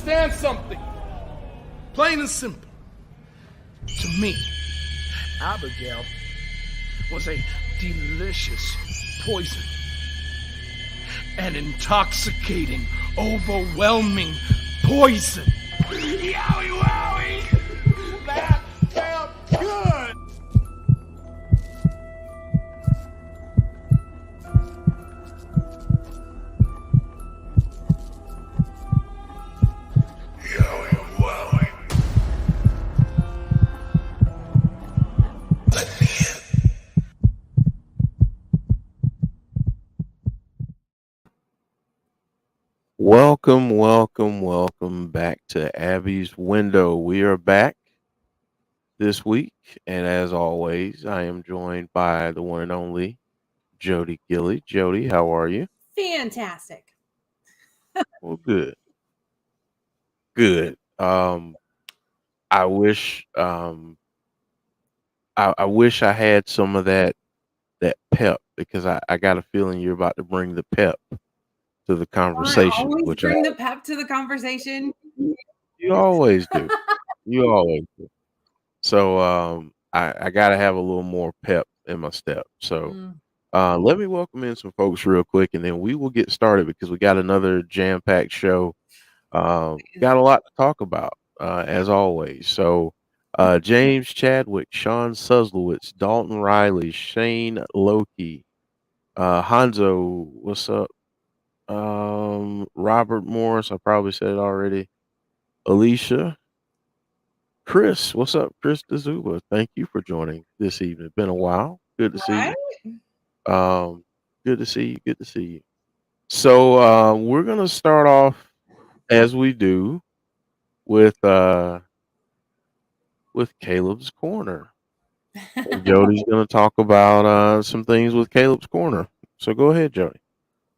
understand something. Plain and simple. To me, Abigail was a delicious poison. An intoxicating, overwhelming poison. Yowie wowie! That felt good! Yowie wowie. Let me in. Welcome back to Abby's Window. We are back this week, and as always, I am joined by the one and only Jodie Gilly. Jodie, how are you? Fantastic. Well, good. I wish I wish I had some of that pep, because I got a feeling you're about to bring the pep to the conversation. I always bring the pep to the conversation. You always do. You always do. So I gotta have a little more pep in my step. So let me welcome in some folks real quick, and then we will get started because we got another jam-packed show. Got a lot to talk about, as always. So James Chadwick, Sean Suslowitz, Dalton Riley, Shane Loki, Hanzo, what's up? Robert Morris, I probably said it already. Alicia, Chris, what's up? Chris DeZuba, thank you for joining this evening. Been a while. Good to see you. Good to see you. Good to see you. So we're gonna start off as we do with Caleb's Corner. And Jody's gonna talk about some things with Caleb's Corner. So go ahead, Jody.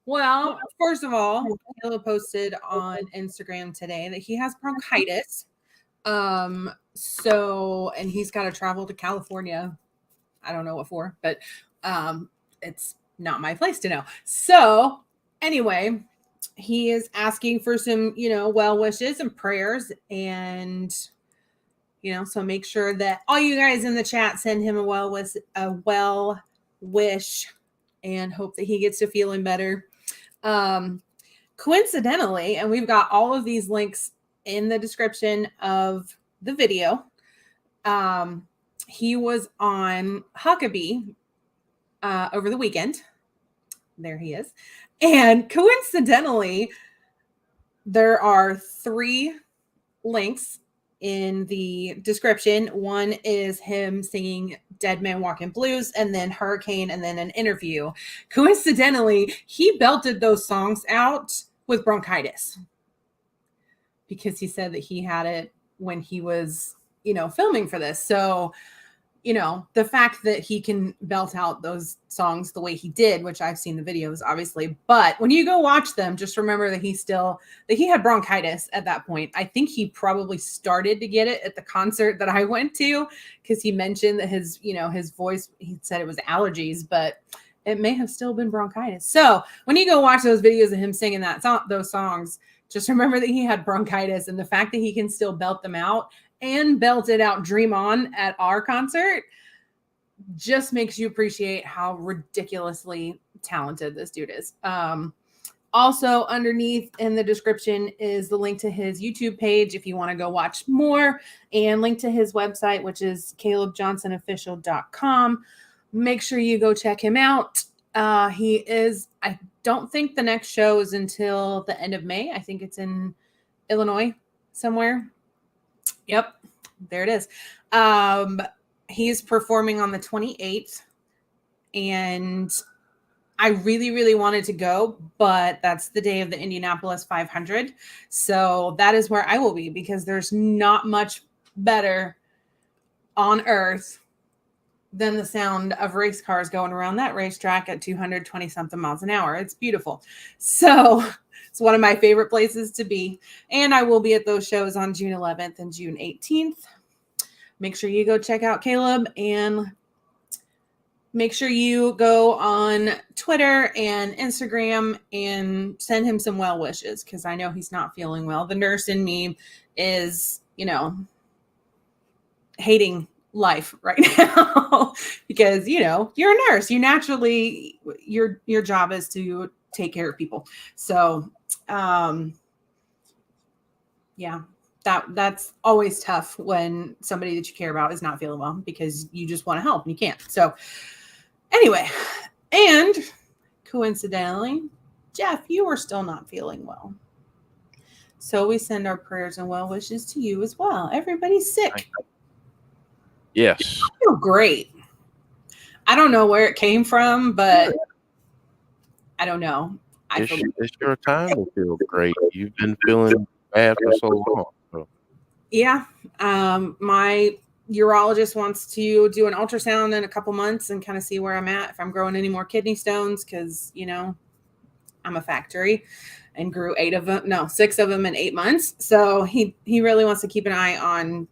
Well, first of all, Caleb posted on Instagram today that he has bronchitis. So, and he's got to travel to California. I don't know what for, but it's not my place to know. So, anyway, he is asking for some, well wishes and prayers, and so make sure that all you guys in the chat send him a well wish, and hope that he gets to feeling better. Coincidentally, and we've got all of these links in the description of the video. He was on Huckabee over the weekend. There he is. And coincidentally, there are 3 links in the description. One is him singing Dead Man Walking Blues, and then Hurricane, and then an interview. Coincidentally, he belted those songs out with bronchitis, because he said that he had it when he was, filming for this. So, the fact that he can belt out those songs the way he did, which I've seen the videos, obviously, but when you go watch them, just remember that he had bronchitis at that point. I think he probably started to get it at the concert that I went to, because he mentioned that his voice, he said it was allergies, but it may have still been bronchitis. So when you go watch those videos of him singing those songs, just remember that he had bronchitis, and the fact that he can still belt them out and belted out Dream On at our concert just makes you appreciate how ridiculously talented this dude is. Also, underneath in the description is the link to his YouTube page if you want to go watch more, and link to his website, which is calebjohnsonofficial.com. Make sure you go check him out. I don't think the next show is until the end of May. I think it's in Illinois somewhere. Yep, there it is. He's performing on the 28th, and I really, really wanted to go, but that's the day of the Indianapolis 500. So that is where I will be, because there's not much better on earth than the sound of race cars going around that racetrack at 220 something miles an hour. It's beautiful. So it's one of my favorite places to be. And I will be at those shows on June 11th and June 18th. Make sure you go check out Caleb and make sure you go on Twitter and Instagram and send him some well wishes, because I know he's not feeling well. The nurse in me is, hating life right now because, you're a nurse. You naturally, your job is to take care of people. So, yeah, that's always tough when somebody that you care about is not feeling well, because you just want to help and you can't. So anyway, and coincidentally, Jeff, you are still not feeling well. So we send our prayers and well wishes to you as well. Everybody's sick. Yes. I feel great. I don't know where it came from, but I don't know. It's your time to feel great. You've been feeling bad for so long. So. Yeah. My urologist wants to do an ultrasound in a couple months and kind of see where I'm at, if I'm growing any more kidney stones, because, I'm a factory and grew 6 of them in 8 months. So he really wants to keep an eye on,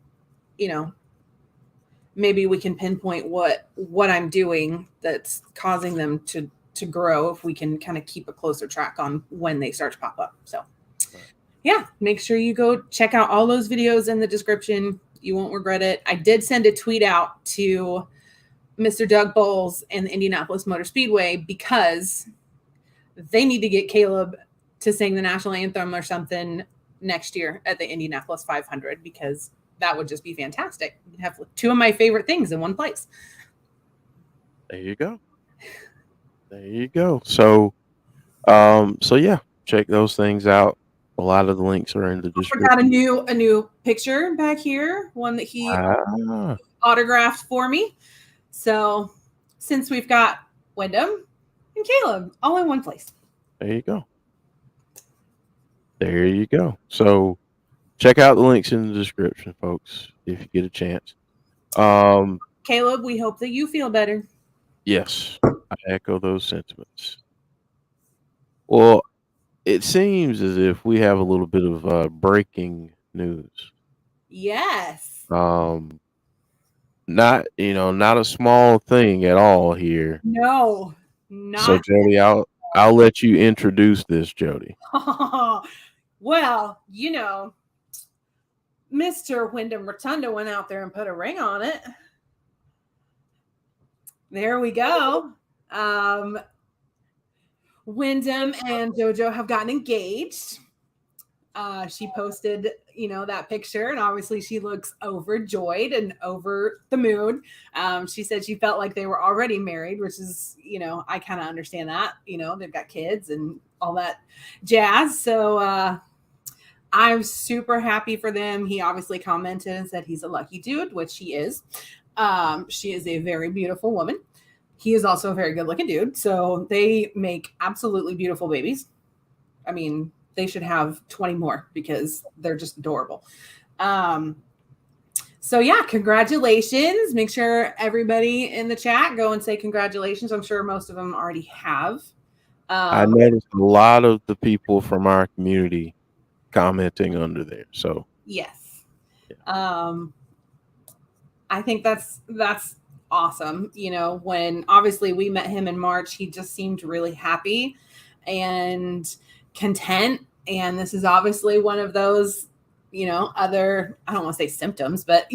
maybe we can pinpoint what I'm doing that's causing them to grow, if we can kind of keep a closer track on when they start to pop up. So yeah, make sure you go check out all those videos in the description. You won't regret it. I did send a tweet out to Mr. Doug Bowles and the Indianapolis Motor Speedway, because they need to get Caleb to sing the national anthem or something next year at the Indianapolis 500, because that would just be fantastic. You'd have 2 of my favorite things in one place. There you go. So, yeah, check those things out. A lot of the links are in the description. I got a new picture back here, one that he autographed for me. So since we've got Wyndham and Caleb all in one place. There you go. So check out the links in the description, folks, if you get a chance. Caleb, we hope that you feel better. Yes, I echo those sentiments. Well, it seems as if we have a little bit of breaking news. Yes. Not a small thing at all here. No, not. So Jodie, I'll let you introduce this, Jodie. Well, Mr. Windham Rotunda went out there and put a ring on it. There we go. Wyndham and JoJo have gotten engaged. She posted, that picture, and obviously she looks overjoyed and over the moon. She said she felt like they were already married, which is, I kind of understand that. They've got kids and all that jazz. So I'm super happy for them. He obviously commented and said he's a lucky dude, which he is. She is a very beautiful woman. He is also a very good looking dude. So they make absolutely beautiful babies. I mean, they should have 20 more, because they're just adorable. So yeah, congratulations. Make sure everybody in the chat go and say congratulations. I'm sure most of them already have. I noticed a lot of the people from our community commenting under there. So yes. Yeah. I think that's awesome. When obviously we met him in March, he just seemed really happy and content. And this is obviously one of those, other, I don't want to say symptoms, but,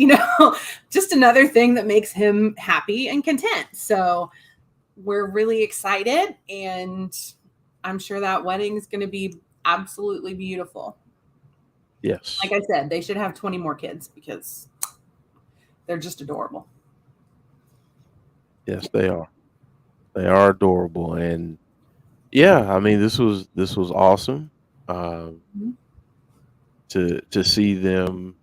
just another thing that makes him happy and content. So we're really excited, and I'm sure that wedding is going to be absolutely beautiful. Yes. Like I said, they should have 20 more kids, because they're just adorable. Yes, they are. They are adorable. And yeah, I mean, this was awesome. To see them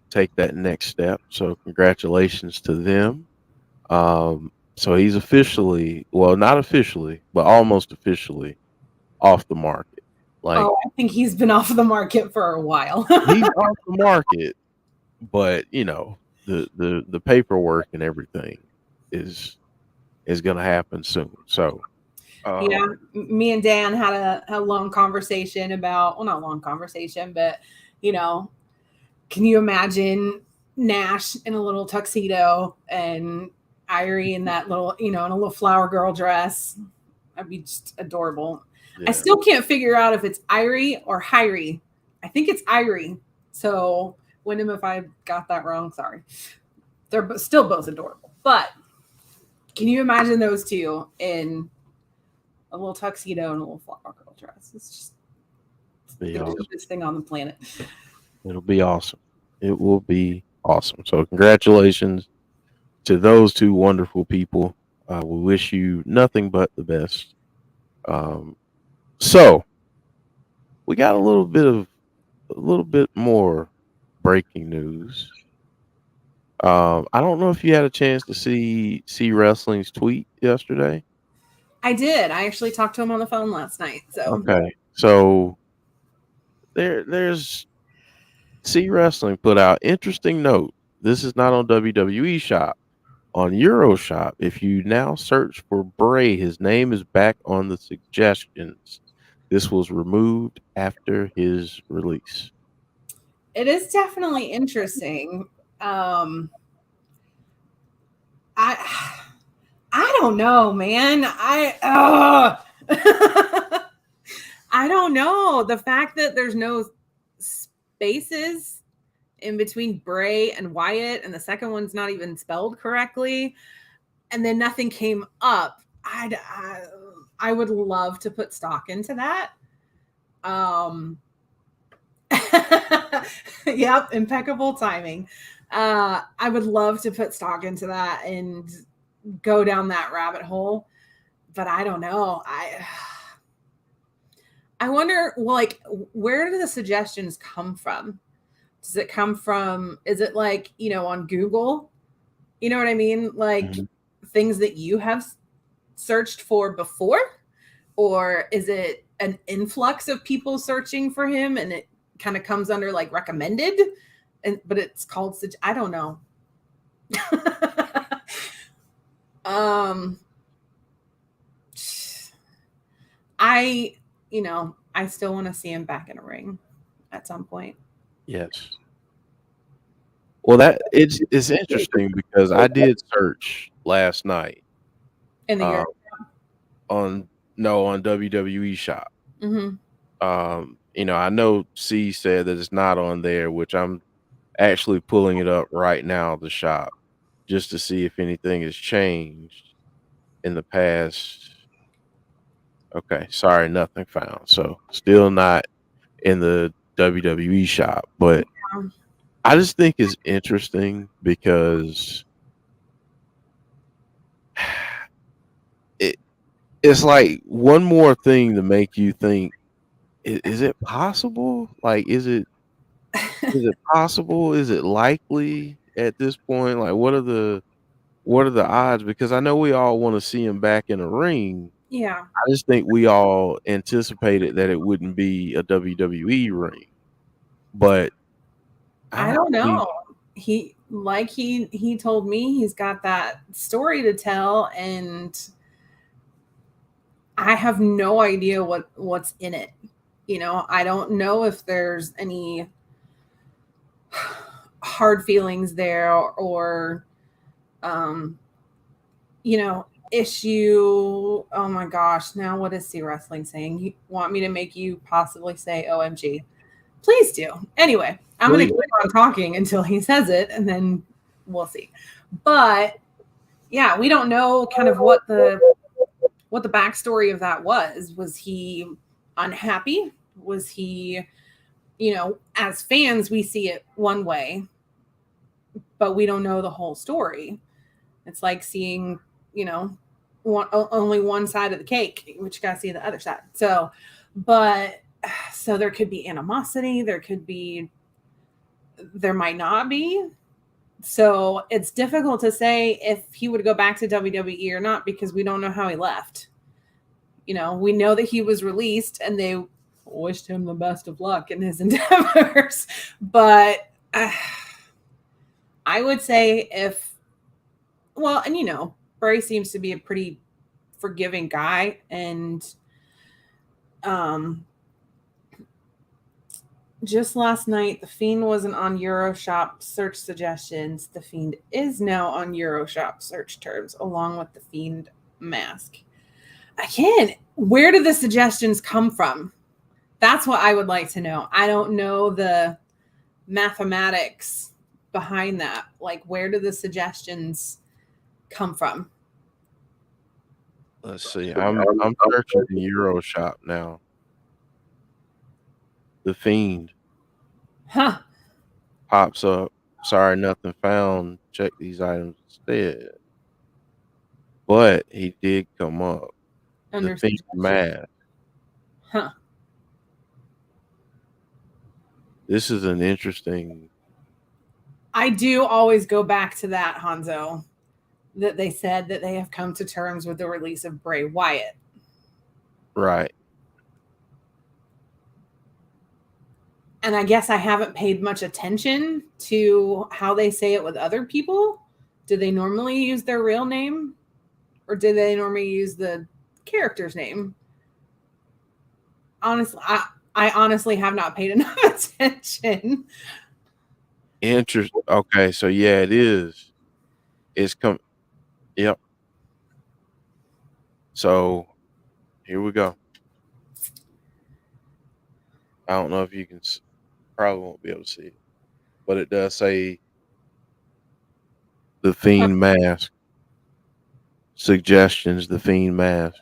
take that next step. So congratulations to them. So he's officially, well, not officially, but almost officially off the market. I think he's been off the market for a while. He's off the market, but the paperwork and everything is going to happen soon. So yeah, me and Dan had a long conversation about, well, not long conversation, but can you imagine Nash in a little tuxedo and Irie in that little, in a little flower girl dress. That'd be just adorable. Yeah. I still can't figure out if it's Irie or Hyrie. I think it's Irie. So, Wyndham, if I got that wrong, sorry. They're still both adorable. But can you imagine those two in a little tuxedo and a little flower girl dress? It's just the cutest thing on the planet. It'll be awesome. It will be awesome. So congratulations to those two wonderful people. We wish you nothing but the best. So we got a little bit more breaking news. I don't know if you had a chance to see Wrestling's tweet yesterday. I did. I actually talked to him on the phone last night. So okay, so there's C Wrestling put out interesting note. This is not on WWE Shop. On Euroshop, if you now search for Bray, his name is back on the suggestions. This was removed after his release. It is definitely interesting. I don't know, man. I don't know. The fact that there's no spaces in between Bray and Wyatt, and the second one's not even spelled correctly, and then nothing came up. I would love to put stock into that. Yep, impeccable timing. I would love to put stock into that and go down that rabbit hole, but I don't know. I wonder, like, where do the suggestions come from? Does it come from, is it like, on Google? You know what I mean? Like things that you have searched for before? Or is it an influx of people searching for him and it kind of comes under like recommended? But it's called, I don't know. I still want to see him back in a ring at some point. Yes. Well, that it's interesting because I did search last night in the on WWE Shop. Mm-hmm. I know C said that it's not on there, which I'm actually pulling it up right now, the shop, just to see if anything has changed in the past. Okay, sorry, nothing found. So still not in the WWE Shop, but I just think it's interesting because it's like one more thing to make you think, is it possible? Like, is it possible? Is it likely at this point? Like, what are the odds? Because I know we all want to see him back in the ring. Yeah. I just think we all anticipated that it wouldn't be a WWE ring. But I don't know. He told me he's got that story to tell, and I have no idea what's in it. I don't know if there's any hard feelings there or issue. Oh my gosh, now what is C Wrestling saying? You want me to make you possibly say OMG? Please do. Anyway, I'm going to keep on talking until he says it, and then we'll see. But yeah, we don't know kind of what the backstory of that was. Was he unhappy? Was he, as fans, we see it one way, but we don't know the whole story. It's like seeing, only one side of the cake, which you got to see the other side. So there could be animosity. There might not be. So it's difficult to say if he would go back to WWE or not, because we don't know how he left. We know that he was released and they wished him the best of luck in his endeavors. But I would say Bray seems to be a pretty forgiving guy, and Just last night, the Fiend wasn't on Euroshop search suggestions. The Fiend is now on Euroshop search terms, along with the Fiend mask. Again, where do the suggestions come from? That's what I would like to know. I don't know the mathematics behind that. Like, where do the suggestions come from? Let's see. I'm searching the Euroshop now. The Fiend Huh. pops up. Sorry, nothing found. Check these items instead. But he did come up. Under The Fiend suggestions. mask. Huh. This is an interesting. I do always go back to that, Hanzo, that they said that they have come to terms with the release of Bray Wyatt. Right. And I guess I haven't paid much attention to how they say it with other people. Do they normally use their real name? Or do they normally use the character's name? Honestly, I honestly have not paid enough attention. Interesting. Okay, so yeah, it is. It's come. Yep. So here we go. I don't know if you can. Probably won't be able to see it, but it does say the Fiend mask. Suggestions. The Fiend mask.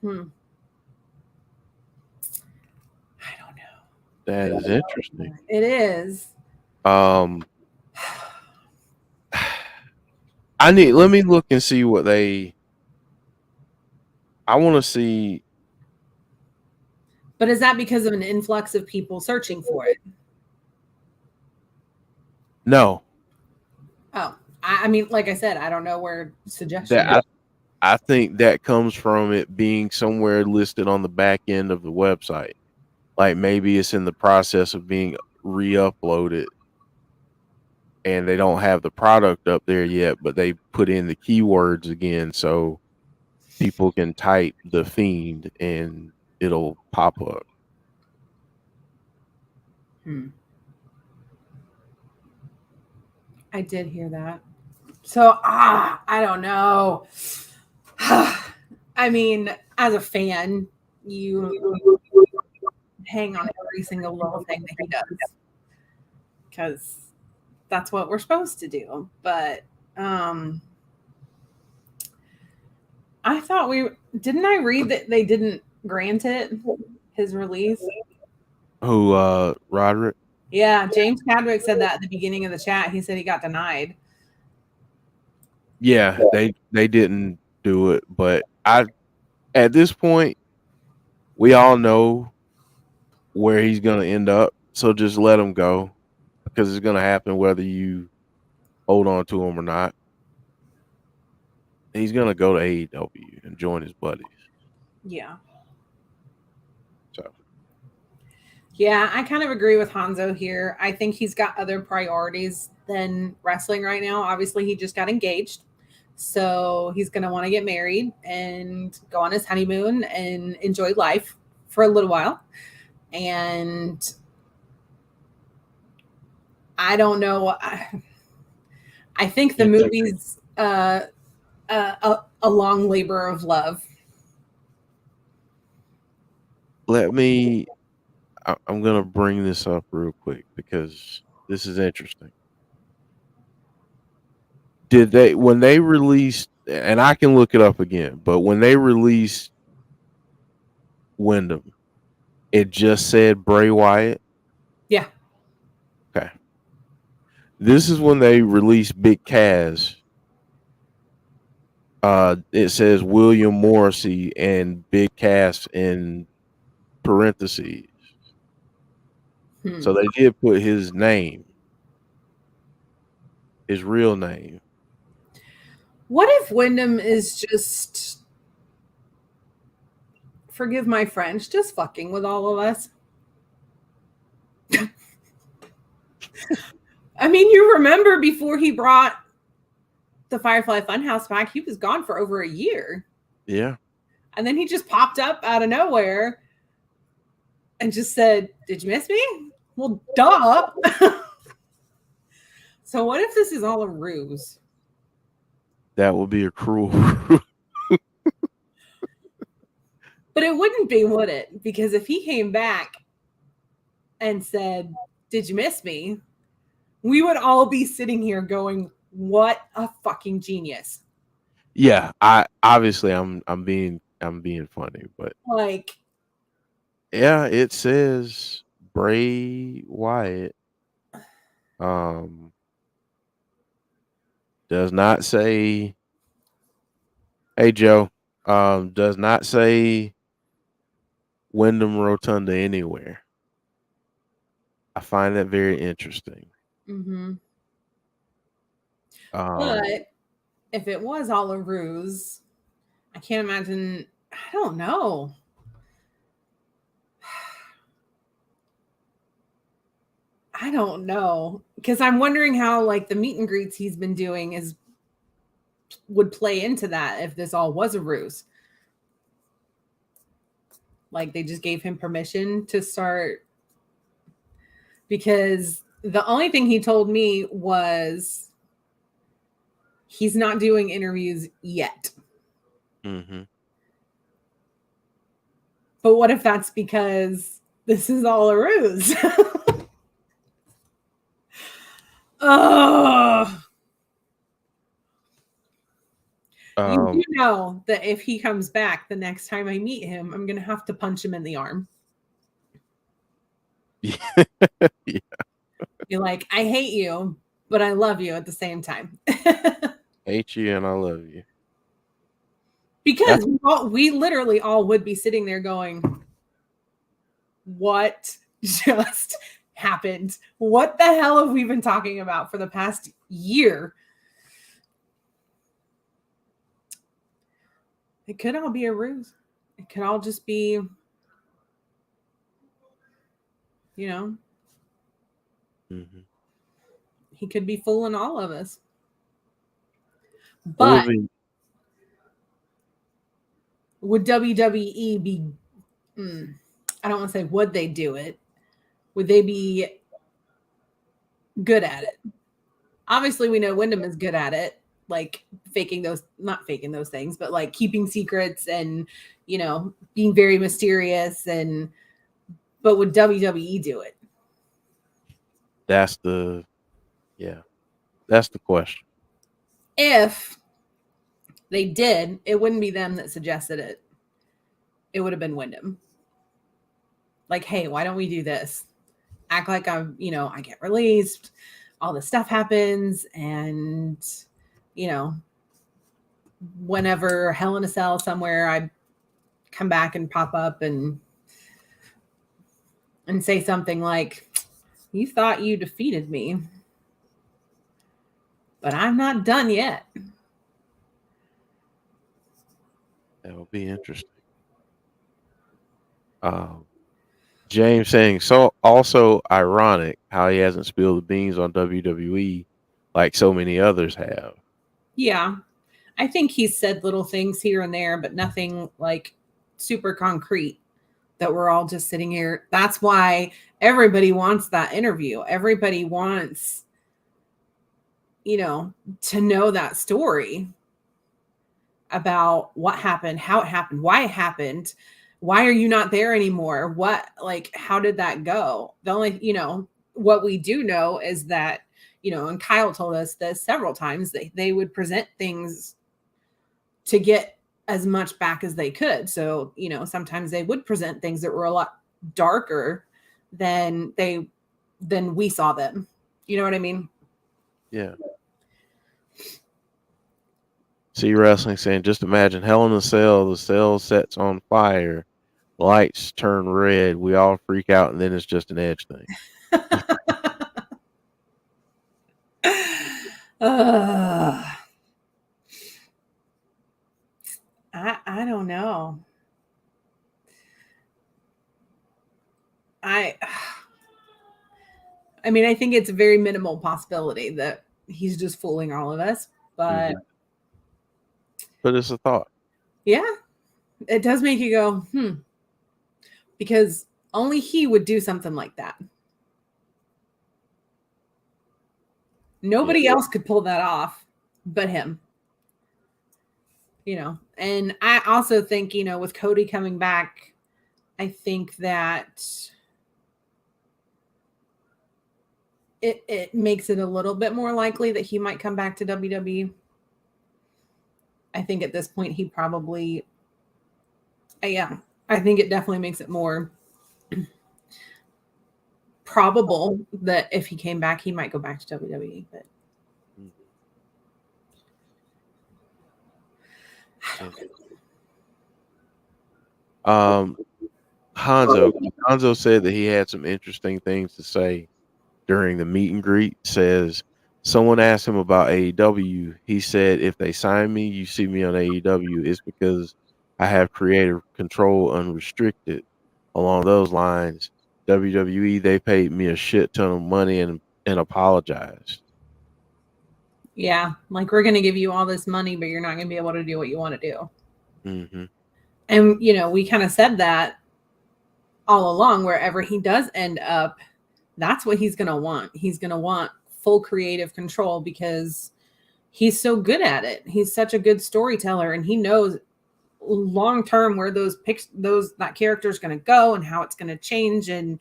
I don't know. That is interesting. It is. Let me look and see what they. I want to see. But is that because of an influx of people searching for it? No. Oh, I mean, like I said, I don't know where suggestions. I think that comes from it being somewhere listed on the back end of the website. Like maybe it's in the process of being re-uploaded and they don't have the product up there yet, but they put in the keywords again so people can type the Fiend and it'll pop up. I did hear that. So, I don't know. I mean, as a fan, you hang on every single little thing that he does because that's what we're supposed to do. But I thought didn't I read that they didn't grant it, his release? Who, Roderick? Yeah, James Cadwick said that at the beginning of the chat. He said he got denied. Yeah, they didn't do it, but at this point, we all know where he's gonna end up. So just let him go because it's gonna happen whether you hold on to him or not. He's gonna go to AEW and join his buddies. Yeah. So. Yeah, I kind of agree with Hanzo here. I think he's got other priorities than wrestling right now. Obviously, he just got engaged. So he's going to want to get married and go on his honeymoon and enjoy life for a little while. And I don't know. I think the movie's a long labor of love. I'm going to bring this up real quick because this is interesting. When they released, and I can look it up again, but when they released Wyndham, it just said Bray Wyatt? Yeah. Okay. This is when they released Big Cass. It says William Morrissey and Big Cass in parentheses. So they did put his name, his real name. What if Wyndham is just, forgive my French, just fucking with all of us? I mean, you remember before he brought the Firefly Funhouse back, he was gone for over a year. Yeah. And then he just popped up out of nowhere and just said, "Did you miss me?" Well, duh. So what if this is all a ruse? That would be a cruel. But it wouldn't be, would it? Because if he came back and said, "Did you miss me?" we would all be sitting here going, "What a fucking genius!" Yeah, I'm being funny, but Like, yeah, it says Bray Wyatt. Does not say. Hey Joe. Does not say Wyndham Rotunda anywhere. I find that very interesting. mm-hmm. Um, But if it was all a ruse, I can't imagine. I don't know. I don't know, because I'm wondering how like the meet and greets he's been doing would play into that if this all was a ruse. Like they just gave him permission to start, because the only thing he told me was he's not doing interviews yet. mm-hmm. But what if that's because this is all a ruse? Oh, you do know that if he comes back the next time I meet him, I'm going to have to punch him in the arm. Yeah. Be like, I hate you, but I love you at the same time. Hate you and I love you. Because we literally all would be sitting there going, what just happened? What the hell have we been talking about for the past year? It could all be a ruse. It could all just be, Mm-hmm. he could be fooling all of us. But would WWE be, I don't want to say would they do it, would they be good at it? Obviously, we know Wyndham is good at it, like not faking those things, but like keeping secrets and, being very mysterious. But would WWE do it? That's the question. If they did, it wouldn't be them that suggested it. It would have been Wyndham. Like, hey, why don't we do this? Act like I get released, all this stuff happens, and whenever Hell in a Cell somewhere, I come back and pop up and say something like, "You thought you defeated me, but I'm not done yet." That would be interesting. James saying, so also ironic how he hasn't spilled the beans on WWE like so many others have. Yeah. I think he's said little things here and there, but nothing like super concrete that we're all just sitting here. That's why everybody wants that interview. Everybody wants, to know that story about what happened, how it happened, why it happened. Why are you not there anymore? How did that go? The only, what we do know is that, and Kyle told us this several times, they would present things to get as much back as they could. So, sometimes they would present things that were a lot darker than we saw them. You know what I mean? Yeah. See Wrestling saying, just imagine Hell in a Cell, the cell sets on fire, lights turn red, we all freak out, and then it's just an Edge thing. I don't know. I mean, I think it's a very minimal possibility that he's just fooling all of us, but But it's a thought. Yeah, it does make you go, because only he would do something like that. Nobody else could pull that off but him. You know, and I also think, you know, with Cody coming back, I think that it makes it a little bit more likely that he might come back to WWE. I think at this point he probably, yeah, I think it definitely makes it more probable that if he came back, he might go back to WWE. But Hanzo said that he had some interesting things to say during the meet and greet. Says someone asked him about AEW. He said, if they sign me, you see me on AEW, it's because I have creative control unrestricted. Along those lines, WWE, they paid me a shit ton of money and apologized. Yeah, like, we're going to give you all this money, but you're not going to be able to do what you want to do. Mm-hmm. And, you know, we kind of said that all along. Wherever he does end up, that's what he's going to want. He's going to want full creative control because he's so good at it. He's such a good storyteller, and he knows long term where that character is going to go and how it's going to change. And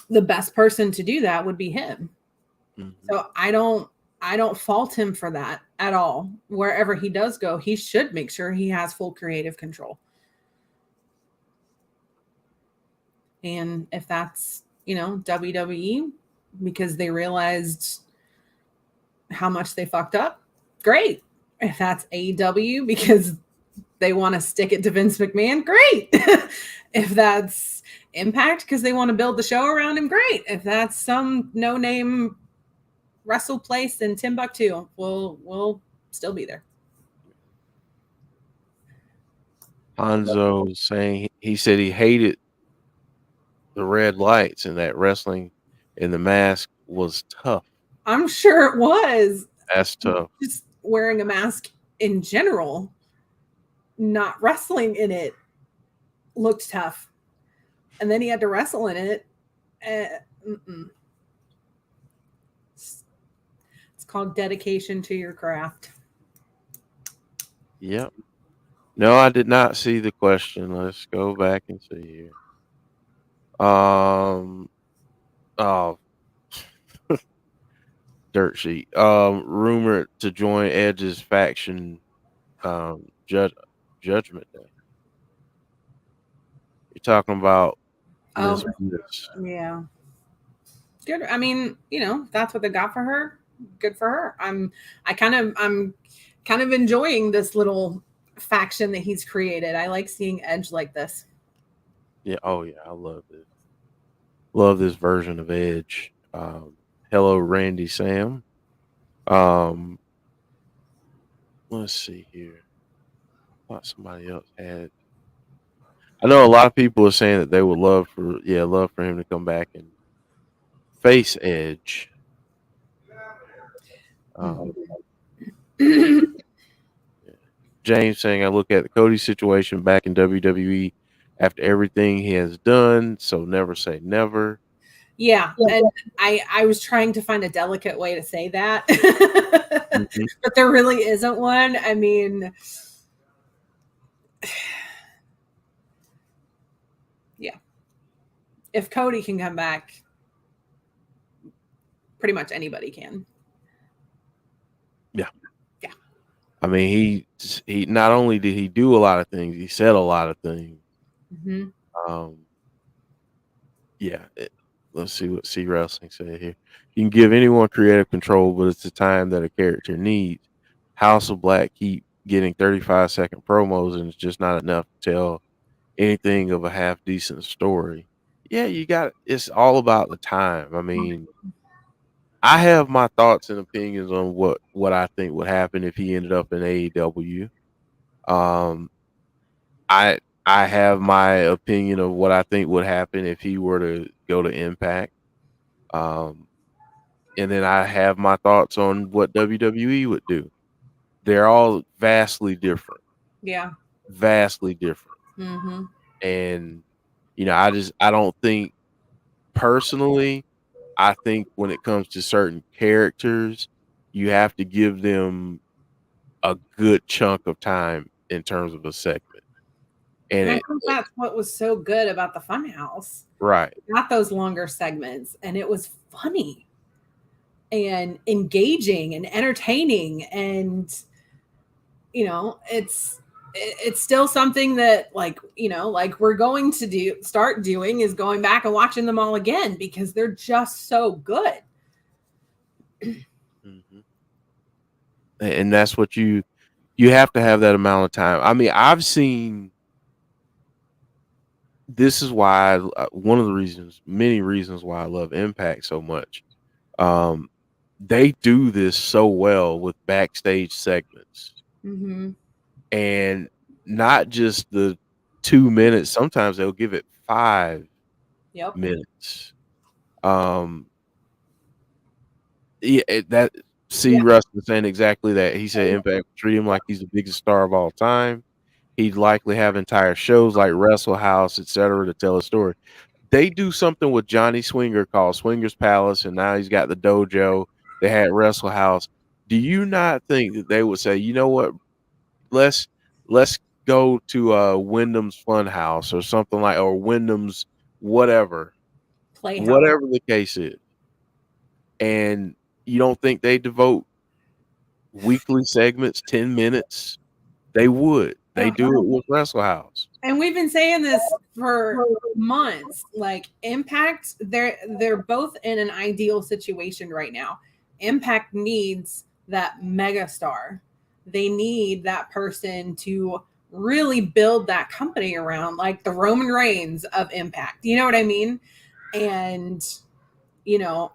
the best person to do that would be him. Mm-hmm. So I don't fault him for that at all. Wherever he does go, he should make sure he has full creative control. And if that's, you know, WWE, because they realized how much they fucked up, great. If that's AEW because they want to stick it to Vince McMahon, great. If that's Impact because they want to build the show around him, great. If that's some no-name wrestle place in Timbuktu, we'll still be there. Hanzo saying he said he hated the red lights and that wrestling in the mask was tough. I'm sure it was. That's tough. Just wearing a mask in general, not wrestling in it, looked tough. And then he had to wrestle in it. It's called dedication to your craft. Yep. No, I did not see the question. Let's go back and see here. Oh, dirt sheet. Rumored to join Edge's faction. Judgment Day. You're talking about Bliss. Yeah. Good. I mean, you know, that's what they got for her. Good for her. I'm kind of enjoying this little faction that he's created. I like seeing Edge like this. Yeah. Oh yeah, I love it. Love this version of Edge. Hello, Randy Sam. Let's see here. I thought somebody else had. I know a lot of people are saying that they would love for him to come back and face Edge. James saying, I look at the Cody situation back in WWE after everything he has done, so never say never. Yeah, and I was trying to find a delicate way to say that, mm-hmm. But there really isn't one. I mean, yeah, if Cody can come back, pretty much anybody can. Yeah. I mean, he not only did he do a lot of things, he said a lot of things. Mm-hmm. Let's see what C Wrestling said here. You can give anyone creative control, but it's the time that a character needs. House of Black keep getting 35-second promos, and it's just not enough to tell anything of a half decent story. Yeah, it's all about the time. I mean, I have my thoughts and opinions on what I think would happen if he ended up in AEW. I have my opinion of what I think would happen if he were to go to Impact. And then I have my thoughts on what WWE would do. They're all vastly different. Yeah. Vastly different. Mm-hmm. And, you know, I don't think personally I think when it comes to certain characters, you have to give them a good chunk of time in terms of a segment. And I And think that's what was so good about the Funhouse. right. Got those longer segments, and it was funny and engaging and entertaining, and it's still something that, like, like we're going to start doing is going back and watching them all again because they're just so good. Mm-hmm. And that's what you have to have that amount of time. I mean, I've seen. This is why one of the reasons, many reasons why I love Impact so much. They do this so well with backstage segments, Mm-hmm. and not just the 2 minutes. Sometimes they'll give it 5 Yep. minutes. Yeah, Yeah. Russ was saying exactly that. He said Impact treat him like he's the biggest star of all time. He'd likely have entire shows like Wrestle House, etc., to tell a story. They do something with Johnny Swinger called Swinger's Palace, and now he's got the dojo. They had Wrestle House. Do you not think that they would say, you know what, let's go to Wyndham's Fun House or something like, or Wyndham's whatever the case is, and you don't think they devote weekly segments 10 minutes? They would. They do it with Wrestle House. And we've been saying this for months. Like, Impact, they're both in an ideal situation right now. Impact needs that mega star. They need that person to really build that company around, like the Roman Reigns of Impact. You know what I mean? And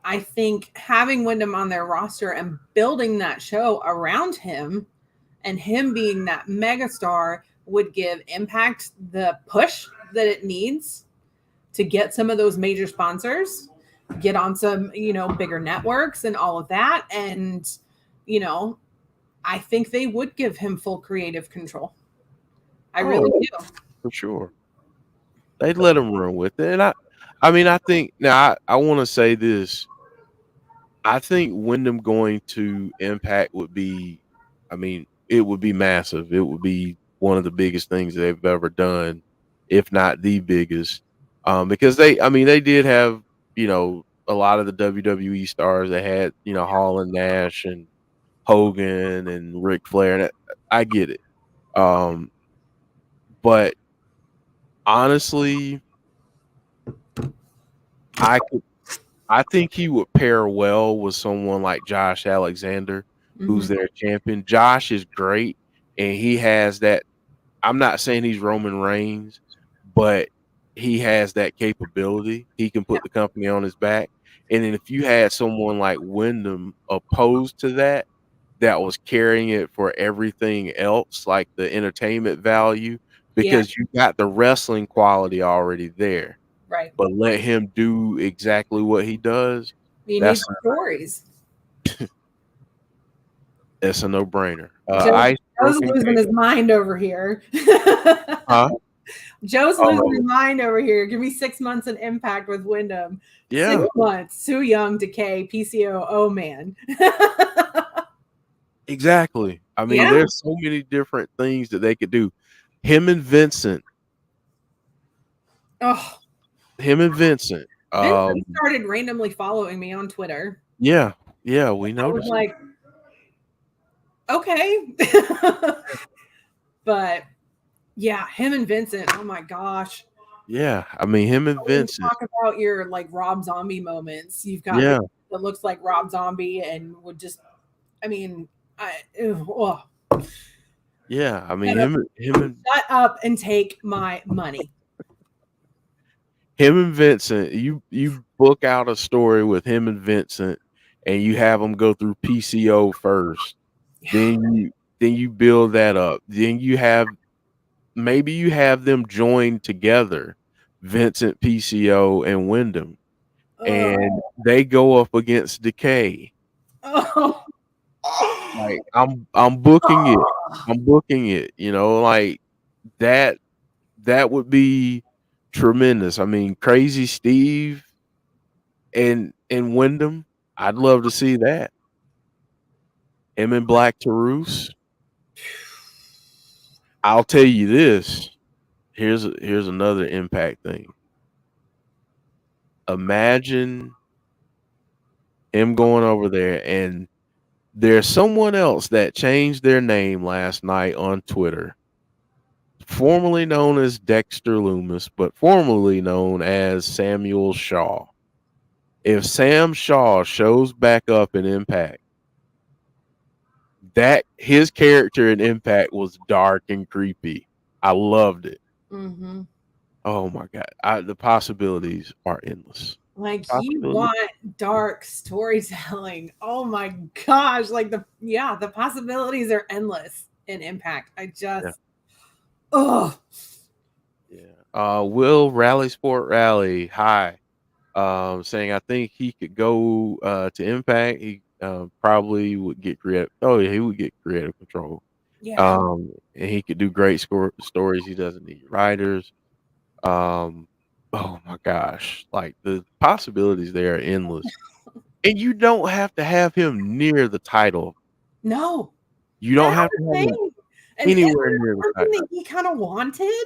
I think having Wyndham on their roster and building that show around him and him being that megastar would give Impact the push that it needs to get some of those major sponsors, get on some, bigger networks and all of that. And, I think they would give him full creative control. I really do. For sure. They'd let him run with it. And I think now I want to say this. I think Wyndham going to Impact would be, it would be massive. It would be one of the biggest things they've ever done, if not the biggest. Because they did have, a lot of the WWE stars. They had, Hall and Nash and Hogan and Ric Flair. And I get it. But honestly, I think he would pair well with someone like Josh Alexander, who's their champion. Josh is great, and he has that. I'm not saying he's Roman Reigns, but he has that capability. He can put the company on his back. And then if you had someone like Wyndham opposed to that was carrying it for everything else, like the entertainment value, because you got the wrestling quality already there. Right. But let him do exactly what he does. You need stories. It's a no-brainer. Joe's losing his mind over here. Huh? Joe's losing his mind over here. Give me 6 months in Impact with Wyndham. Yeah. 6 months. Sue Young, Decay, PCO. Oh, man. Exactly. There's so many different things that they could do. Him and Vincent. Oh. Him and Vincent. Vincent started randomly following me on Twitter. Yeah, we noticed. I was like, okay. But yeah, him and Vincent. Oh my gosh. Yeah, him and Vincent. Talk about your like Rob Zombie moments. You've got that looks like Rob Zombie and would just. Yeah, him and shut up and take my money. Him and Vincent, you book out a story with him and Vincent, and you have them go through PCO first. Yeah. Then you build that up. Then you have them join together, Vincent, PCO, and Wyndham, and they go up against Decay. Oh. Like I'm booking it. I'm booking it. Like that would be tremendous. Crazy Steve in Wyndham, I'd love to see that. Him and Black Taurus. I'll tell you this. Here's another Impact thing. Imagine him going over there, and there's someone else that changed their name last night on Twitter, formerly known as Dexter Loomis, but formerly known as Samuel Shaw. If Sam Shaw shows back up in Impact, that his character in Impact was dark and creepy. I loved it. Mm-hmm. Oh my God. The possibilities are endless. Like, you want dark storytelling. Oh my gosh. Like, the possibilities are endless in Impact. I just, Yeah. Will Rally Sport Rally. Hi. Saying I think he could go to Impact. He probably would get creative. Oh yeah, he would get creative control. Yeah. And he could do great stories. He doesn't need writers. Oh my gosh, like the possibilities there are endless. And you don't have to have him near the title. No. You don't have to have him anywhere near the title. That he kind of wanted.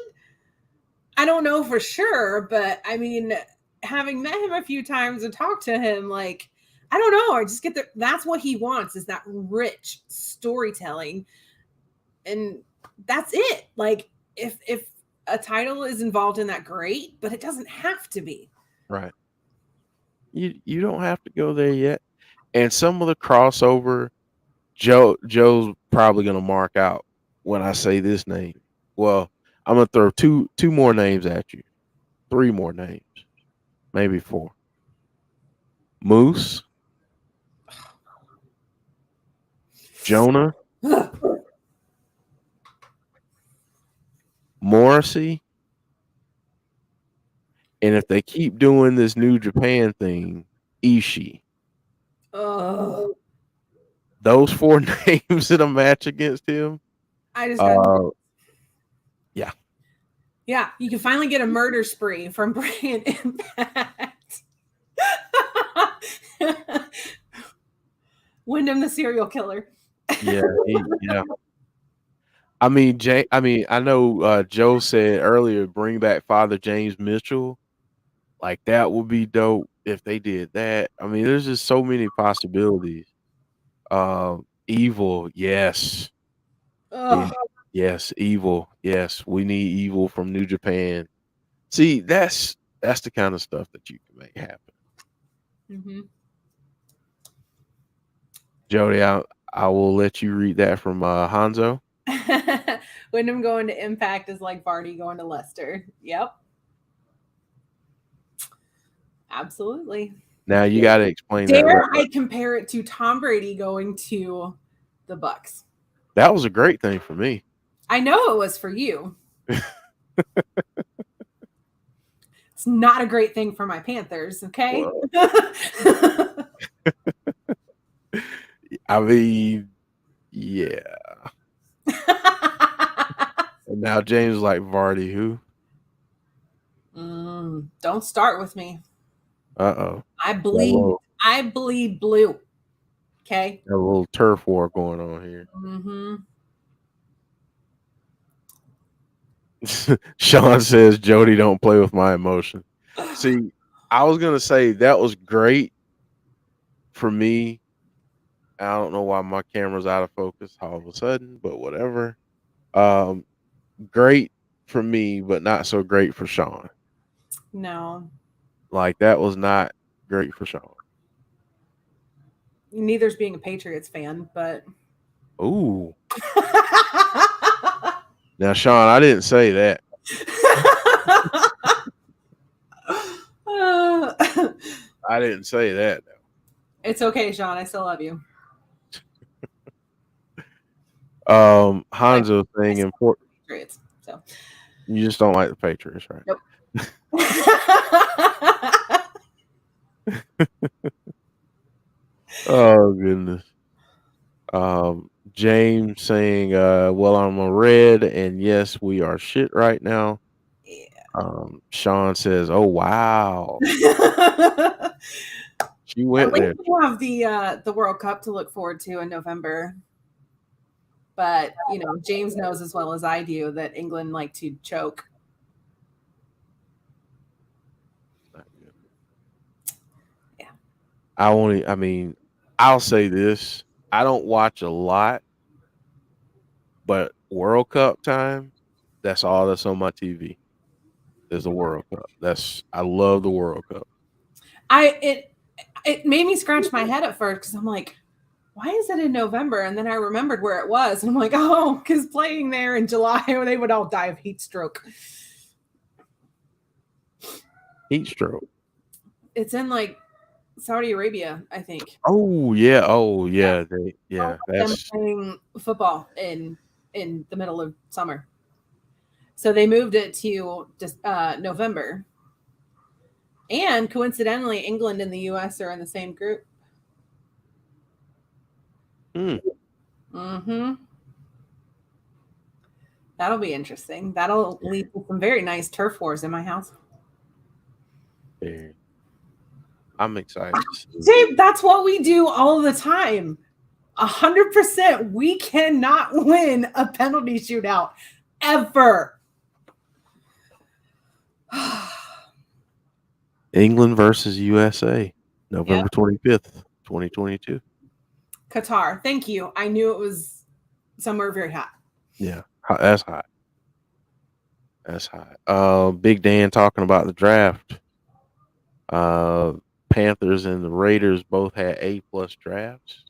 I don't know for sure, but I mean, having met him a few times and talked to him, like, I don't know. I just get that's what he wants, is that rich storytelling. And that's it. Like, if a title is involved in that, great, but it doesn't have to be. Right. You don't have to go there yet. And some of the crossover, Joe's probably gonna mark out when I say this name. Well, I'm gonna throw two more names at you. 3 more names. Maybe 4. Moose. Jonah. Morrissey. And if they keep doing this New Japan thing, Ishii. Those 4 names in a match against him. I just got yeah. Yeah, you can finally get a murder spree from Bray and Impact. Wyndham the serial killer. Yeah. I mean, I know Joe said earlier, bring back Father James Mitchell. Like, that would be dope if they did that. I mean, there's just so many possibilities. Evil, yes. Yes, Evil. Yes, we need Evil from New Japan. See, that's the kind of stuff that you can make happen. Mm-hmm. Jodie, I will let you read that from Hanzo. Wyndham going to Impact is like Barney going to Leicester. Yep. Absolutely. Now you got to explain that. Dare I compare it to Tom Brady going to the Bucks? That was a great thing for me. I know it was for you. It's not a great thing for my Panthers, okay? I mean, yeah. And now James is like, Vardy, who? Don't start with me. Uh-oh. I bleed blue. Okay. Got a little turf war going on here. Mm-hmm. Sean says, Jodie, don't play with my emotion. See, I was going to say that was great for me. I don't know why my camera's out of focus all of a sudden, but whatever. Great for me, but not so great for Sean. No. Like, that was not great for Sean. Neither's being a Patriots fan, but. Ooh. Now, Sean, I didn't say that. I didn't say that. It's okay, Sean. I still love you. Hanzo saying important. Patriots, so. You just don't like the Patriots, right? Nope. Oh goodness. James saying, well, I'm a red, and yes, we are shit right now. Yeah. Sean says, "Oh wow, she At went there." least we have the World Cup to look forward to in November. But James knows as well as I do that England like to choke. Yeah. I'll say this. I don't watch a lot, but World Cup time, that's all that's on my TV. Is the World Cup. I love the World Cup. It made me scratch my head at first because I'm like, why is it in November? And then I remembered where it was. And I'm like, oh, because playing there in July, they would all die of heat stroke. Heat stroke. It's in like Saudi Arabia, I think. Oh yeah. Oh yeah. That's playing football in the middle of summer. So they moved it to just November. And coincidentally, England and the US are in the same group. Mm-hmm. That'll be interesting. That'll lead to some very nice turf wars in my house. Yeah. I'm excited. Dave, that's what we do all the time. 100%. We cannot win a penalty shootout ever. England versus USA, November 25th, 2022. Qatar. Thank you. I knew it was somewhere very hot. Yeah, that's hot. That's hot. Big Dan talking about the draft. Panthers and the Raiders both had A+ drafts.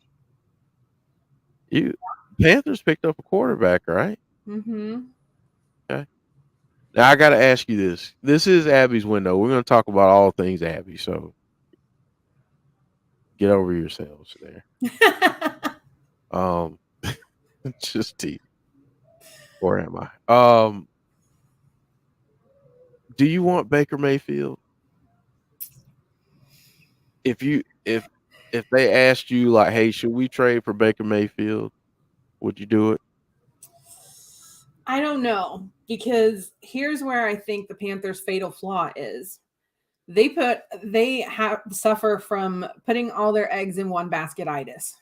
Panthers picked up a quarterback, right? Mm-hmm. Okay. Now I got to ask you this. This is Abby's window. We're going to talk about all things Abby. So get over yourselves there. Just teasing. Or am I? Do you want Baker Mayfield? If they asked you like, hey, should we trade for Baker Mayfield? Would you do it? I don't know, because here's where I think the Panthers' fatal flaw is. They suffer from putting all their eggs in one basket-itis.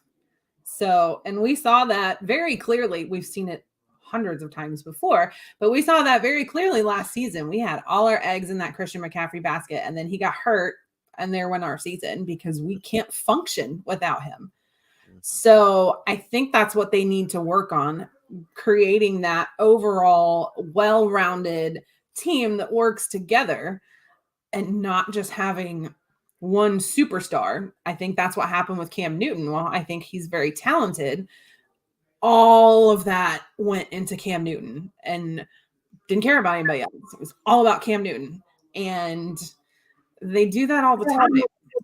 So, and we saw that very clearly. We've seen it hundreds of times before, but we saw that very clearly last season. We had all our eggs in that Christian McCaffrey basket, and then he got hurt, and there went our season because we can't function without him. So I think that's what they need to work on, creating that overall well-rounded team that works together and not just having one superstar. I think that's what happened with Cam Newton. Well, I think he's very talented. All of that went into Cam Newton and didn't care about anybody else. It was all about Cam Newton. And they do that all the time.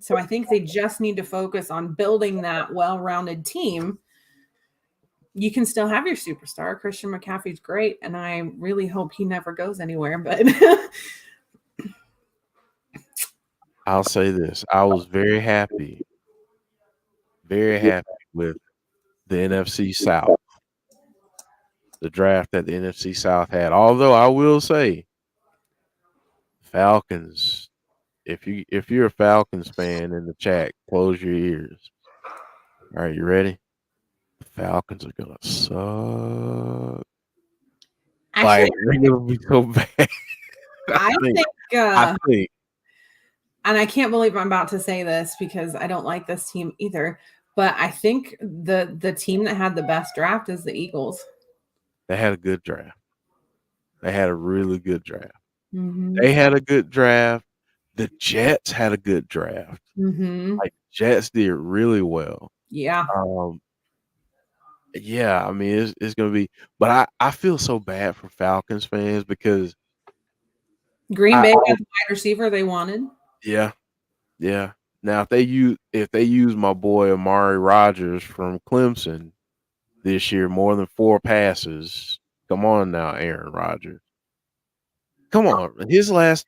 So I think they just need to focus on building that well-rounded team. You can still have your superstar. Christian McCaffrey's great, and I really hope he never goes anywhere. But I'll say this. I was very happy with the NFC South, the draft that the NFC South had. Although I will say, Falcons, if you're a Falcons fan in the chat, close your ears. All right, you ready? The Falcons are gonna suck. Actually, they're gonna be so bad. I think, and I can't believe I'm about to say this because I don't like this team either, but I think the team that had the best draft is the Eagles. They had a good draft. They had a really good draft. Mm-hmm. They had a good draft. The Jets had a good draft. Mm-hmm. Like Jets did really well. Yeah. Yeah, I mean it's gonna be, but I feel so bad for Falcons fans because Green Bay got the wide receiver they wanted. Yeah. Now if they use my boy Amari Rodgers from Clemson this year, more than 4 passes. Come on now, Aaron Rodgers. Come on, his last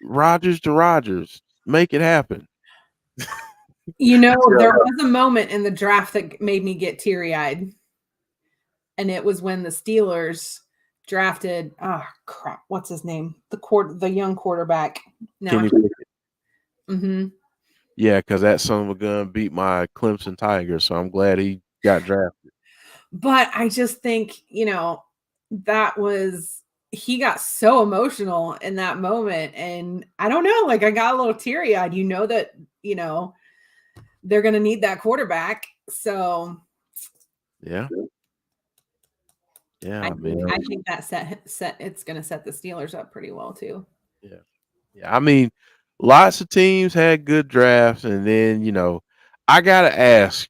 Rodgers to Rodgers, make it happen. There was a moment in the draft that made me get teary-eyed. And it was when the Steelers drafted. Oh crap! What's his name? The young quarterback. Now, Kenny Pickett. mm-hmm. Yeah, because that son of a gun beat my Clemson Tigers, so I'm glad he got drafted. But I just think, he got so emotional in that moment. And I don't know, like I got a little teary eyed. That, they're going to need that quarterback. So Yeah. Yeah. I think that it's going to set the Steelers up pretty well too. Yeah. Yeah. I mean, lots of teams had good drafts. And then, I got to ask.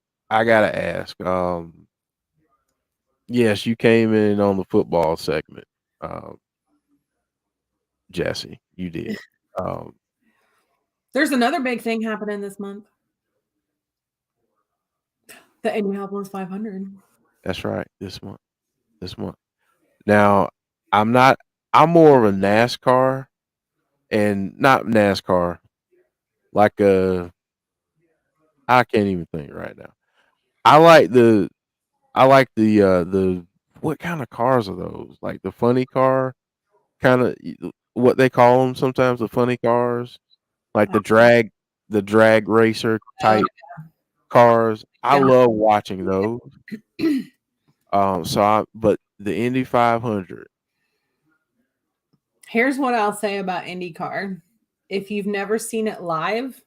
Yes, you came in on the football segment. Jesse, you did. There's another big thing happening this month. The Indianapolis 500. That's right. This month. Now, I'm more of a NASCAR and not NASCAR, like I can't even think right now. I like the what kind of cars are those? Like the funny car, kind of what they call them sometimes, the funny cars, like the drag racer type cars. I love watching those. But the Indy 500. Here's what I'll say about IndyCar. If you've never seen it live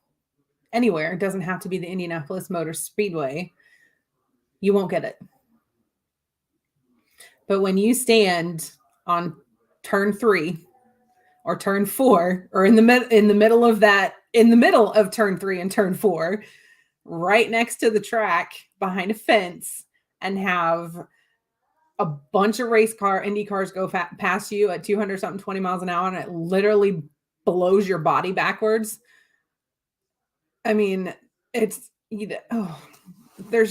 anywhere, it doesn't have to be the Indianapolis Motor Speedway, you won't get it. But when you stand on turn 3 or turn 4, or in the middle of turn 3 and turn 4, right next to the track behind a fence, and have a bunch of Indy cars go past you at 200 something 20 miles an hour, and it literally blows your body backwards. I mean, there's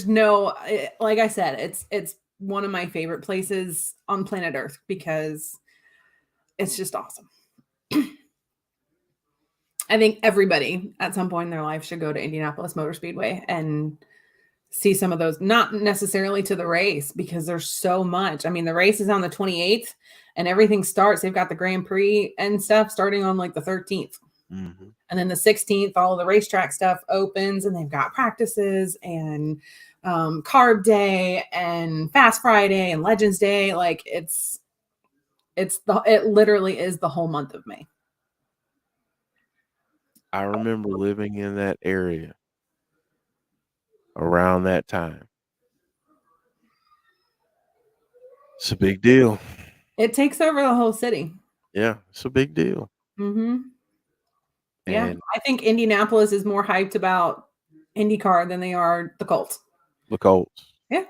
no, like I said, it's one of my favorite places on planet Earth because it's just awesome. I think everybody at some point in their life should go to Indianapolis Motor Speedway and see some of those, not necessarily to the race because there's so much. I mean, the race is on the 28th and everything starts. They've got the Grand Prix and stuff starting on like the 13th. Mm-hmm. And then the 16th, all the racetrack stuff opens and they've got practices and Carb Day and Fast Friday and Legends Day. Like it literally is the whole month of May. I remember living in that area around that time. It's a big deal. It takes over the whole city. Yeah, it's a big deal. Mm-hmm. Yeah, I think Indianapolis is more hyped about IndyCar than they are the Colts. The Colts. Yeah.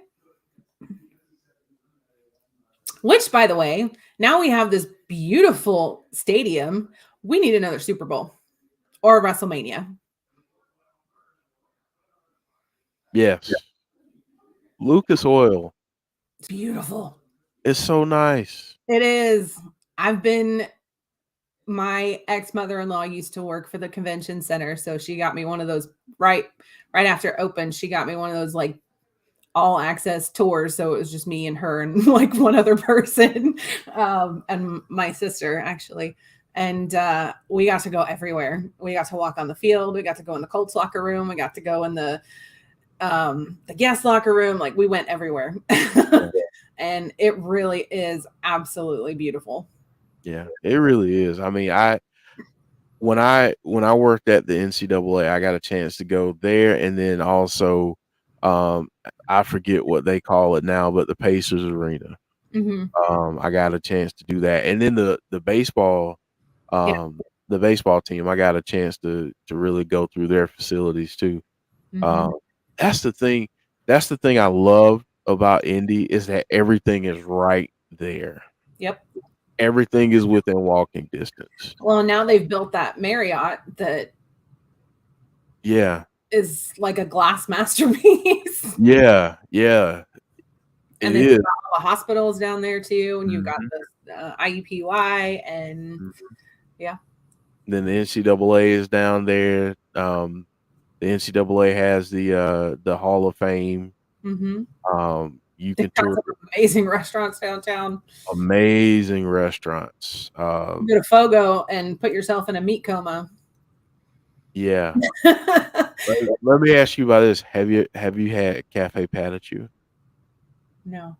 Which, by the way, now we have this beautiful stadium. We need another Super Bowl or WrestleMania. Yes. Lucas Oil. It's beautiful. It's so nice. It is. My ex-mother-in-law used to work for the convention center, so she got me one of those right after it opened. She got me one of those like all access tours, so it was just me and her and like one other person, and my sister actually. And we got to go everywhere. We got to walk on the field. We got to go in the Colts locker room. We got to go in the guest locker room. Like we went everywhere, and it really is absolutely beautiful. Yeah, it really is. I mean, when I worked at the NCAA, I got a chance to go there, and then also, I forget what they call it now, but the Pacers Arena. Mm-hmm. I got a chance to do that, and then the baseball, the baseball team, I got a chance to really go through their facilities too. Mm-hmm. That's the thing. That's the thing I love about Indy is that everything is right there. Yep. Everything is within walking distance. Well, now they've built that Marriott that is like a glass masterpiece. Yeah. And then you've got all the hospitals down there too, and you've got the IUPUI, and Then the NCAA is down there. The NCAA has the Hall of Fame. Mm-hmm. You They've can got tour some amazing restaurants downtown. amazing restaurants. You go to Fogo and put yourself in a meat coma. Yeah. Let me ask you about this. Have you had Cafe Patachu? No.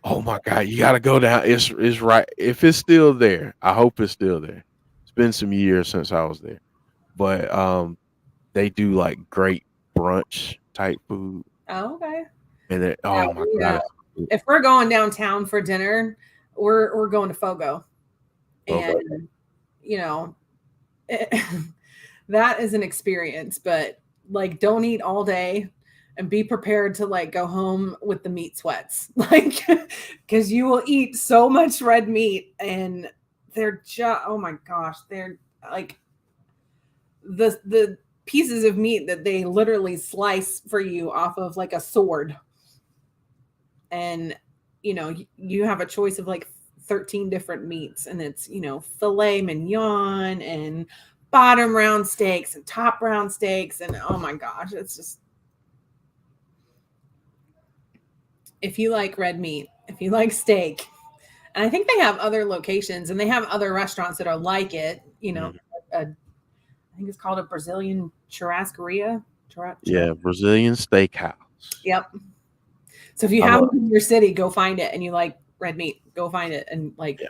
Oh my God, you gotta go down. It's right. If it's still there, I hope it's still there. It's been some years since I was there. But they do like great brunch type food. Oh, okay. And it, Yeah, oh my God. if we're going downtown for dinner, we're going to Fogo. Okay. And you know, that is an experience, but like don't eat all day and be prepared to like go home with the meat sweats. Like because you will eat so much red meat and they're just oh my gosh, they're like the pieces of meat that they literally slice for you off of like a sword. And you have a choice of like 13 different meats, and it's filet mignon and bottom round steaks and top round steaks, and oh my gosh, it's just, if you like red meat, if you like steak, and I think they have other locations and they have other restaurants that are like it, I think it's called a Brazilian churrascaria. Yeah, Brazilian steakhouse. Yep. So if you have it in your city, go find it, and you like red meat, go find it, and like. Yeah.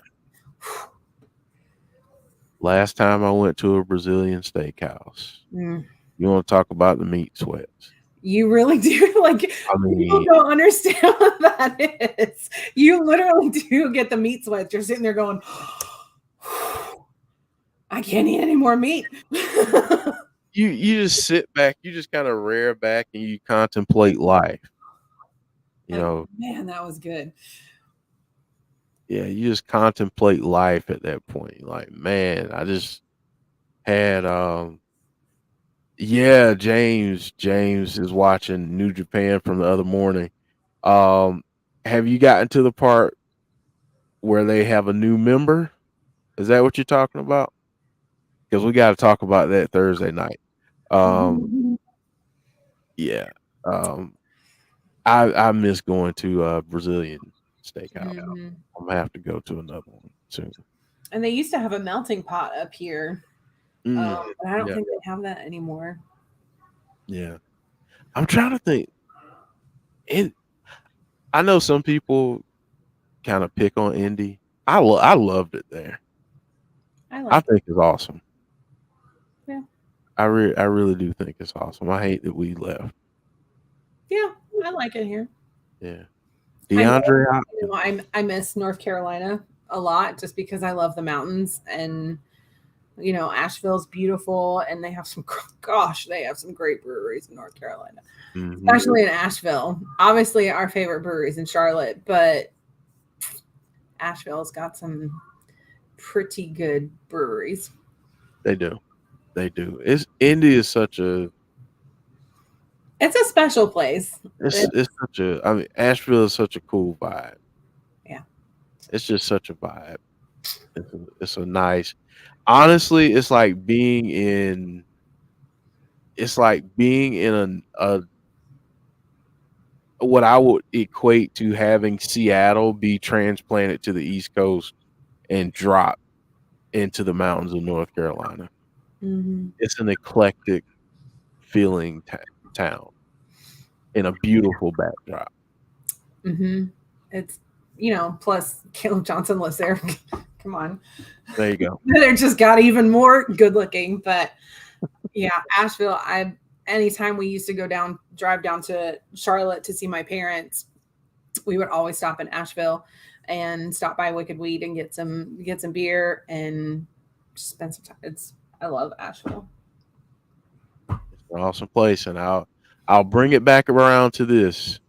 Last time I went to a Brazilian steakhouse, you want to talk about the meat sweats? You really do. Like, people don't understand what that is. You literally do get the meat sweats. You're sitting there going, I can't eat any more meat. You just sit back, you just kind of rear back, and you contemplate life. Man, that was good. Yeah, you just contemplate life at that point. Like, man, I just had James is watching New Japan from the other morning. Have you gotten to the part where they have a new member? Is that what you're talking about? Because we got to talk about that Thursday night. Yeah. I miss going to Brazilian steakhouse. I'm gonna have to go to another one soon. And they used to have a melting pot up here. But I don't think they have that anymore. Yeah. I'm trying to think. I know some people kind of pick on Indy. I loved it there. I think it's awesome. Yeah. I really do think it's awesome. I hate that we left. Yeah, I like it here. Yeah. DeAndre, I miss North Carolina a lot just because I love the mountains, and Asheville's beautiful, and they have some great breweries in North Carolina, especially in Asheville. Obviously, our favorite breweries in Charlotte, but Asheville's got some pretty good breweries. They do. Indy is such a. It's a special place. It's such a. I mean, Asheville is such a cool vibe. Yeah. It's just such a vibe. It's a nice. Honestly, it's like being in. It's like being in a what I would equate to having Seattle be transplanted to the East Coast and drop into the mountains of North Carolina. It's an eclectic feeling town in a beautiful backdrop. It's plus Caleb Johnson lives there. Come on, there you go. They're just got even more good looking. But yeah, Asheville. Anytime we used to drive down to Charlotte to see my parents, we would always stop in Asheville and stop by Wicked Weed and get some beer and spend some time. I love Asheville. It's an awesome place, and I'll bring it back around to this.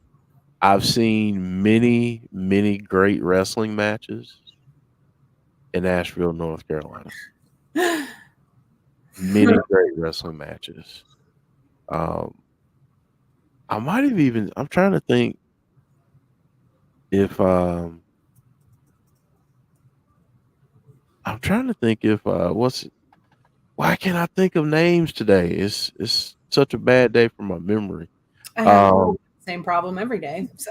I've seen many, many great wrestling matches in Asheville, North Carolina. Many great wrestling matches. I might have even. I'm trying to think if I'm trying to think if why can't I think of names today? It's such a bad day for my memory. same problem every day. So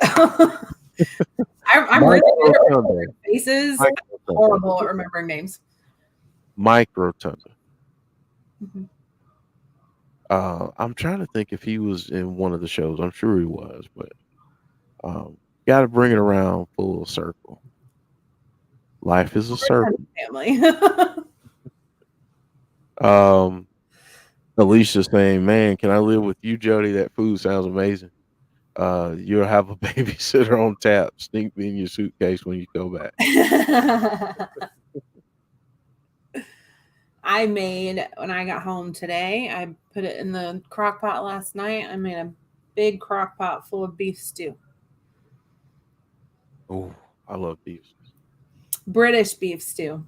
I'm really good at remembering faces. Horrible at remembering names. Mike Rotunda. Mhm. I'm trying to think if he was in one of the shows. I'm sure he was, but got to bring it around full circle. Life is a circle. Family. Alicia's saying, "Man, can I live with you, Jodie? That food sounds amazing. You'll have a babysitter on tap. Sneak me in your suitcase when you go back." I made, when I got home today, I put it in the crock pot last night. I made a big crock pot full of beef stew. Oh, I love beef. British beef stew.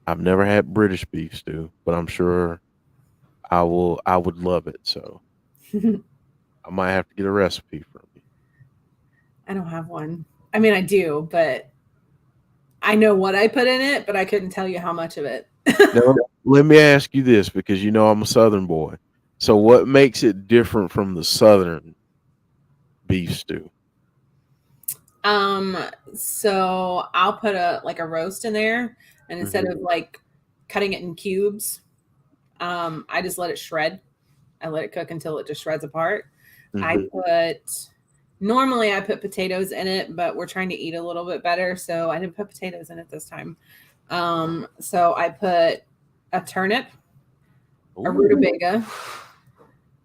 I've never had British beef stew, but I'm sure I would love it. So I might have to get a recipe from you. I don't have one. I mean, I do, but I know what I put in it, but I couldn't tell you how much of it. Now, let me ask you this, because you know I'm a Southern boy. So what makes it different from the Southern beef stew? So I'll put a roast in there, and instead of like cutting it in cubes, I just let it shred. I let it cook until it just shreds apart. Normally I put potatoes in it, but we're trying to eat a little bit better, so I didn't put potatoes in it this time. So I put a turnip, a rutabaga,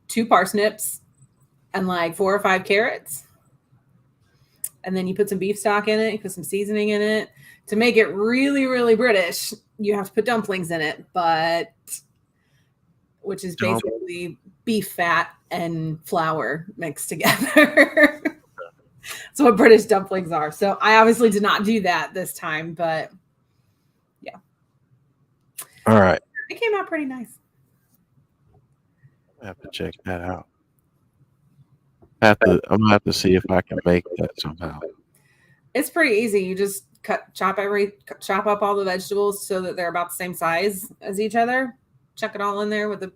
2 parsnips, and like 4 or 5 carrots. And then you put some beef stock in it, you put some seasoning in it. To make it really, really British, you have to put dumplings in it, which is basically beef fat and flour mixed together. That's what British dumplings are. So I obviously did not do that this time, but yeah. All right. It came out pretty nice. I have to check that out. I'm gonna have to see if I can make that somehow. It's pretty easy. You just chop up all the vegetables so that they're about the same size as each other. Chuck it all in there with the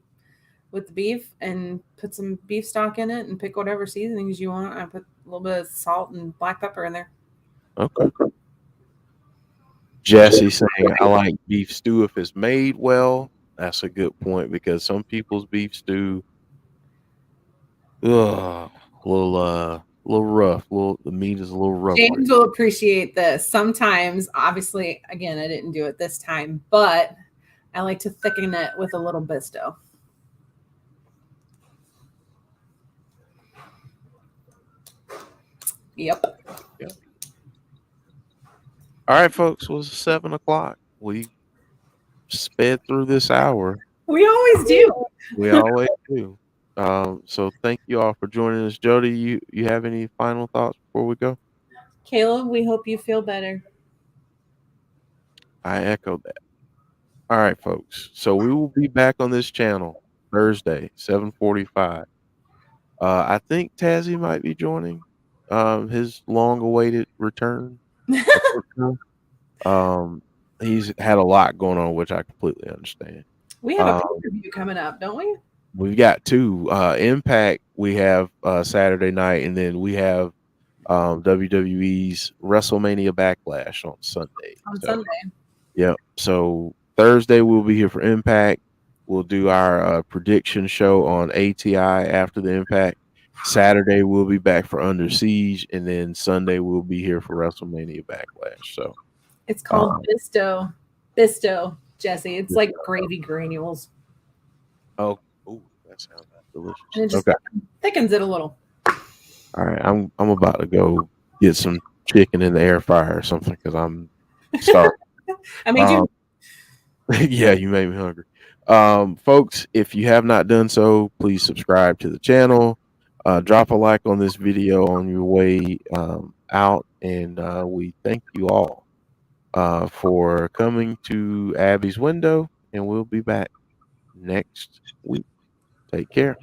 beef and put some beef stock in it and pick whatever seasonings you want. I put a little bit of salt and black pepper in there. Okay. Jesse saying, I like beef stew if it's made well. That's a good point, because some people's beef stew, a little rough. The meat is a little rough. James will appreciate this. Sometimes, obviously, again, I didn't do it this time, but I like to thicken it with a little bisto. Yep. All right, folks. Well, it's 7 o'clock. We sped through this hour. We always do. We always do. So thank you all for joining us. Jodie, you have any final thoughts before we go? Caleb, we hope you feel better. I echo that. All right, folks. So we will be back on this channel Thursday, 7:45. I think Tazzy might be joining his long-awaited return. He's had a lot going on, which I completely understand. We have a pay-per-view coming up, don't we? We've got 2. Impact, we have Saturday night, and then we have WWE's WrestleMania Backlash on Sunday. Sunday. Yep. So Thursday we'll be here for Impact. We'll do our prediction show on ATI after the Impact. Saturday we'll be back for Under Siege, and then Sunday we'll be here for WrestleMania Backlash. So it's called Bisto, Jesse. It's like gravy granules. Oh, that sounds delicious. And it just thickens it a little. All right, I'm about to go get some chicken in the air fryer or something, because I'm starving. I made you. Yeah, you made me hungry. Folks, if you have not done so, please subscribe to the channel. Drop a like on this video on your way out, and we thank you all for coming to Abby's window, and we'll be back next week. Take care.